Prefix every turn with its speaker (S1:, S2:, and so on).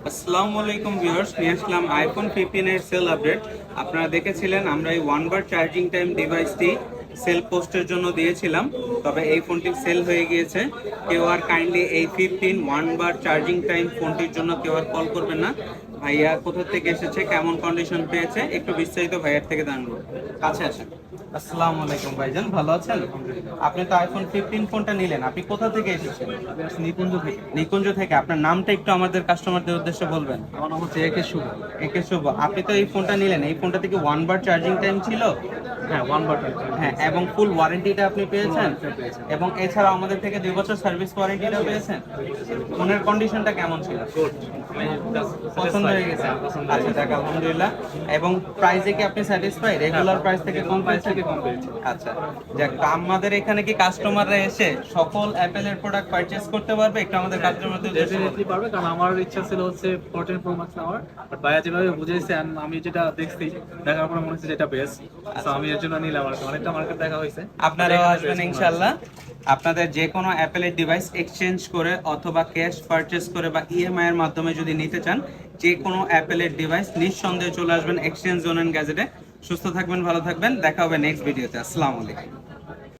S1: আসসালামু আলাইকুম ভিউয়ার্স, নিয়ে আসলাম আইফোন 15 এর সেল আপডেট। আপনারা দেখেছিলেন আমরা এই ওয়ান বার চার্জিং টাইম ডিভাইসটি সেল পোস্টের জন্য দিয়েছিলাম, তবে এই ফোনটি সেল হয়ে গিয়েছে। কেউ আর কাইন্ডলি এই 15 ওয়ান বার চার্জিং টাইম ফোনটির জন্য কেউ আর কল করবেন না। ভাইয়া কোথা থেকে এসেছে, কেমন কন্ডিশন পেয়েছে, একটু বিস্তারিত ভাইয়ার থেকে জানবো। কাছে আসেন। আসসালামু আলাইকুম ভাইজান, ভালো আছেন? আপনি তো আইফোন 15 ফোনটা নিলেন, আপনি কোথা থেকে এসেছেন?
S2: নিকুঞ্জ থেকে।
S1: নিকুঞ্জ থেকে। আপনার নামটা একটু আমাদের কাস্টমারদের উদ্দেশ্যে বলবেন।
S2: আমার নাম হচ্ছে একে শুভ।
S1: একে শুভ। আপনি তো এই ফোনটা নিলেন, এই ফোনটা থেকে ওয়ান বার চার্জিং টাইম ছিল?
S2: হ্যাঁ, ওয়ান বাটার।
S1: হ্যাঁ, এবং ফুল ওয়ারেন্টিটা আপনি পেয়েছেন?
S2: পেয়েছি।
S1: এবং এছাড়া আমাদের থেকে 2 বছর সার্ভিস ওয়ারেন্টিটা পেয়েছেন? ফোনের কন্ডিশনটা কেমন ছিল? পছন্দ হয়ে গেছে? আচ্ছা, যাক আলহামদুলিল্লাহ। এবং প্রাইসে কি আপনি স্যাটিসফাই? রেগুলার প্রাইস থেকে কম পেয়েছেন?
S2: কম পেয়েছি।
S1: আচ্ছা, যাক। তা আমাদের এখানে কি কাস্টমাররা এসে সকল অ্যাপেলের প্রোডাক্ট পারচেজ করতে পারবে? একটু আমাদের কাস্টমারদের উদ্দেশ্যে বলুন।
S2: ডেফিনেটলি পারবে, কারণ আমার ইচ্ছা ছিল হচ্ছে 14 প্রো ম্যাক্স নেওয়ার। বাট ভাইয়া যেভাবে বুঝেছে and আমি যেটা দেখছি, দেখার পরে মনে হচ্ছে যেটা বেস্ট। সো আমি এর জন্য নিলাম। আর কি অনেকটা মার্কেট দেখা হয়েছে।
S1: আপনারাও আসবেন ইনশাল্লাহ। আপনাদের যে কোনো অ্যাপেলের ডিভাইস এক্সচেঞ্জ করে অথবা ক্যাশ পারচেজ করে বা ইএমআই এর মাধ্যমে যদি নিতে চান, যে কোনো অ্যাপেলের ডিভাইস নিঃসন্দেহে চলে আসবেন এক্সচেঞ্জ জোন এন্ড গ্যাজেটে। সুস্থ থাকবেন, ভালো থাকবেন, দেখা হবে নেক্সট ভিডিওতে। আসসালামু আলাইকুম।